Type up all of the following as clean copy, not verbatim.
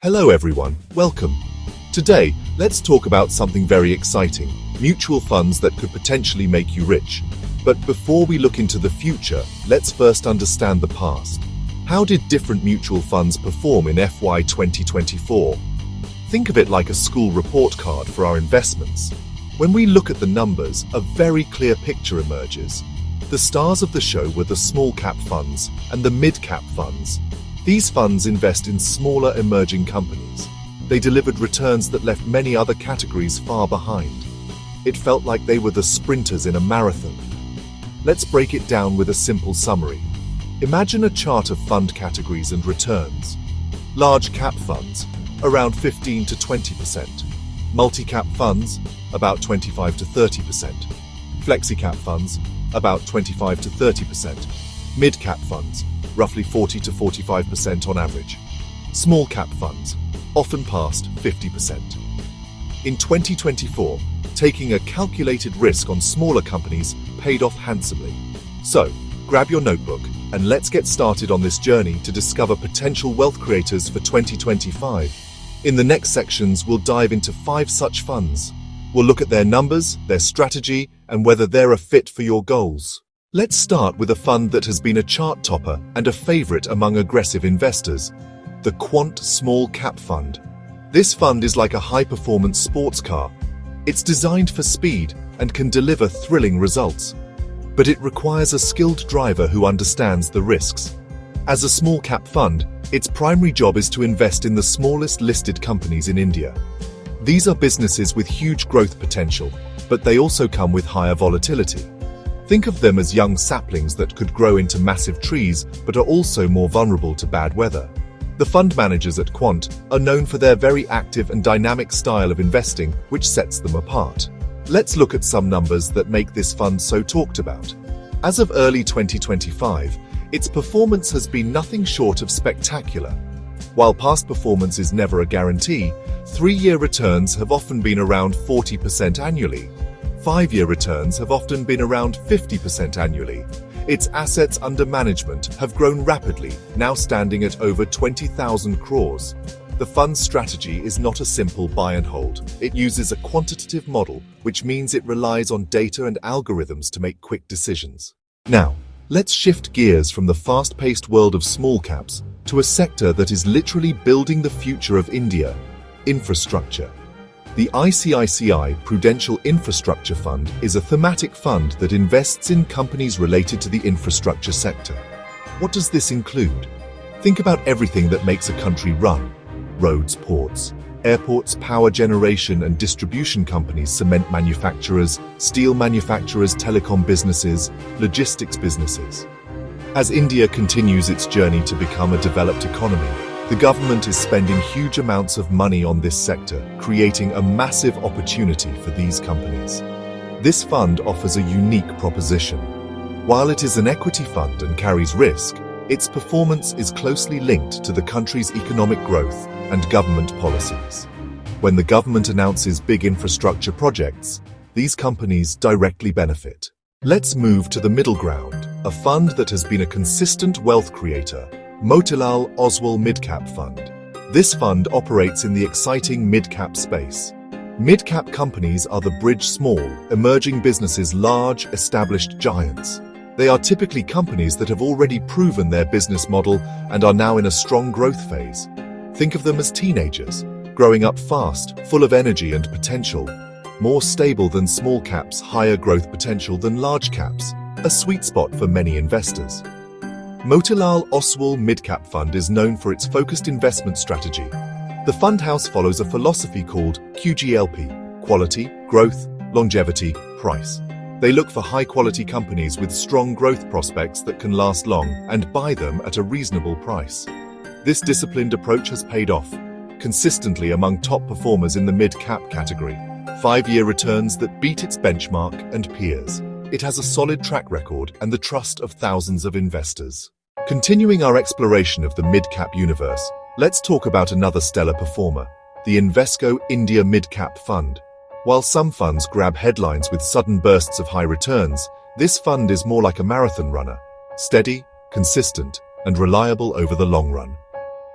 Hello everyone, welcome. Today, let's talk about something very exciting, mutual funds that could potentially make you rich. But before we look into the future, let's first understand the past. How did different mutual funds perform in FY 2024? Think of it like a school report card for our investments. When we look at the numbers, a very clear picture emerges. The stars of the show were the small cap funds and the mid-cap funds. These funds invest in smaller emerging companies. They delivered returns that left many other categories far behind. It felt like they were the sprinters in a marathon. Let's break it down with a simple summary. Imagine a chart of fund categories and returns. Large cap funds, around 15 to 20%. Multi-cap funds, about 25 to 30%. Flexi-cap funds, about 25 to 30%. Mid-cap funds, roughly 40 to 45% on average. Small cap funds, often past 50%. In 2024, taking a calculated risk on smaller companies paid off handsomely. So, grab your notebook and let's get started on this journey to discover potential wealth creators for 2025. In the next sections, we'll dive into 5 such funds. We'll look at their numbers, their strategy, and whether they're a fit for your goals. Let's start with a fund that has been a chart topper and a favorite among aggressive investors, the Quant Small Cap Fund. This fund is like a high-performance sports car. It's designed for speed and can deliver thrilling results. But it requires a skilled driver who understands the risks. As a small cap fund, its primary job is to invest in the smallest listed companies in India. These are businesses with huge growth potential, but they also come with higher volatility. Think of them as young saplings that could grow into massive trees but are also more vulnerable to bad weather. The fund managers at Quant are known for their very active and dynamic style of investing, which sets them apart. Let's look at some numbers that make this fund so talked about. As of early 2025, its performance has been nothing short of spectacular. While past performance is never a guarantee, 3-year returns have often been around 40% annually. 5-year returns have often been around 50% annually. Its assets under management have grown rapidly, now standing at over 20,000 crores. The fund's strategy is not a simple buy and hold. It uses a quantitative model, which means it relies on data and algorithms to make quick decisions. Now, let's shift gears from the fast-paced world of small caps to a sector that is literally building the future of India: infrastructure. The ICICI Prudential Infrastructure Fund is a thematic fund that invests in companies related to the infrastructure sector. What does this include? Think about everything that makes a country run: roads, ports, airports, power generation and distribution companies, cement manufacturers, steel manufacturers, telecom businesses, logistics businesses. As India continues its journey to become a developed economy, the government is spending huge amounts of money on this sector, creating a massive opportunity for these companies. This fund offers a unique proposition. While it is an equity fund and carries risk, its performance is closely linked to the country's economic growth and government policies. When the government announces big infrastructure projects, these companies directly benefit. Let's move to the middle ground, a fund that has been a consistent wealth creator: Motilal Oswal Midcap Fund. This fund operates in the exciting mid-cap space. Mid-cap companies are the bridge small, emerging businesses, large, established giants. They are typically companies that have already proven their business model and are now in a strong growth phase. Think of them as teenagers, growing up fast, full of energy and potential. More stable than small caps, higher growth potential than large caps, a sweet spot for many investors. Motilal Oswal Midcap Fund is known for its focused investment strategy. The fund house follows a philosophy called QGLP: quality, growth, longevity, price. They look for high-quality companies with strong growth prospects that can last long and buy them at a reasonable price. This disciplined approach has paid off, consistently among top performers in the mid-cap category. 5-year returns that beat its benchmark and peers. It has a solid track record and the trust of thousands of investors. Continuing our exploration of the mid-cap universe, let's talk about another stellar performer, the Invesco India Mid-Cap Fund. While some funds grab headlines with sudden bursts of high returns, this fund is more like a marathon runner, steady, consistent, and reliable over the long run.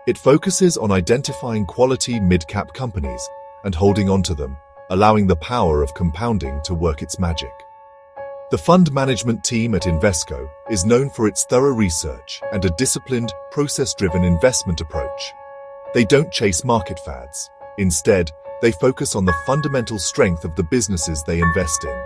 It focuses on identifying quality mid-cap companies and holding on to them, allowing the power of compounding to work its magic. The fund management team at Invesco is known for its thorough research and a disciplined, process-driven investment approach. They don't chase market fads. Instead, they focus on the fundamental strength of the businesses they invest in.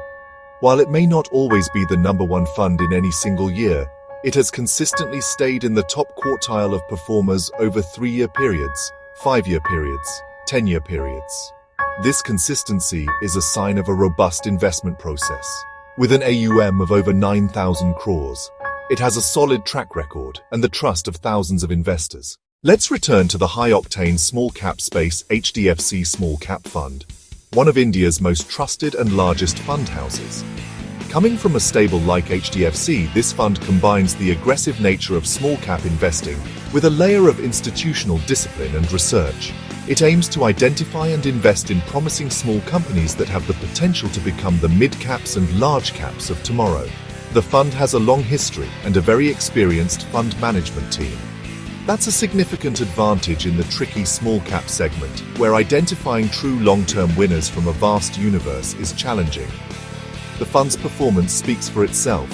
While it may not always be the number one fund in any single year, it has consistently stayed in the top quartile of performers over 3-year periods, 5-year periods, 10-year periods. This consistency is a sign of a robust investment process. With an AUM of over 9,000 crores, it has a solid track record and the trust of thousands of investors. Let's return to the high-octane small-cap space HDFC Small Cap Fund, one of India's most trusted and largest fund houses. Coming from a stable like HDFC, this fund combines the aggressive nature of small-cap investing with a layer of institutional discipline and research. It aims to identify and invest in promising small companies that have the potential to become the mid-caps and large-caps of tomorrow. The fund has a long history and a very experienced fund management team. That's a significant advantage in the tricky small-cap segment, where identifying true long-term winners from a vast universe is challenging. The fund's performance speaks for itself.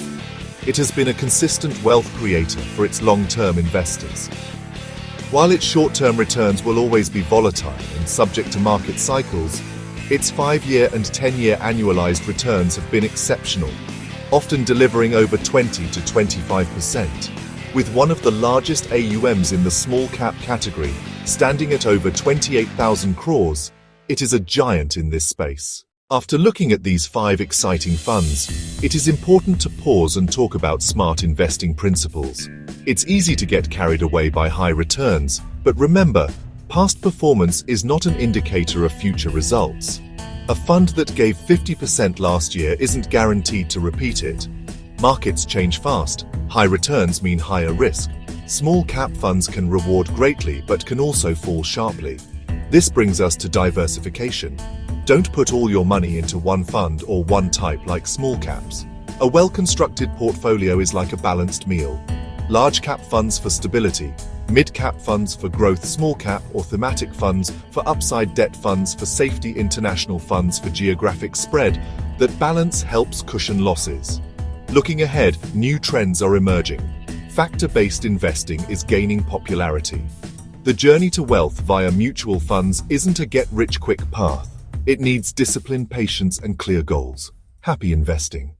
It has been a consistent wealth creator for its long-term investors. While its short-term returns will always be volatile and subject to market cycles, its 5-year and 10-year annualized returns have been exceptional, often delivering over 20 to 25%. With one of the largest AUMs in the small-cap category, standing at over 28,000 crores, it is a giant in this space. After looking at these 5 exciting funds, it is important to pause and talk about smart investing principles. It's easy to get carried away by high returns, but remember, past performance is not an indicator of future results. A fund that gave 50% last year isn't guaranteed to repeat it. Markets change fast. High returns mean higher risk. Small cap funds can reward greatly but can also fall sharply. This brings us to diversification. Don't put all your money into one fund or one type like small caps. A well-constructed portfolio is like a balanced meal. Large cap funds for stability, mid-cap funds for growth, small cap or thematic funds for upside, debt funds for safety, international funds for geographic spread. That balance helps cushion losses. Looking ahead, new trends are emerging. Factor-based investing is gaining popularity. The journey to wealth via mutual funds isn't a get-rich-quick path. It needs discipline, patience, and clear goals. Happy investing.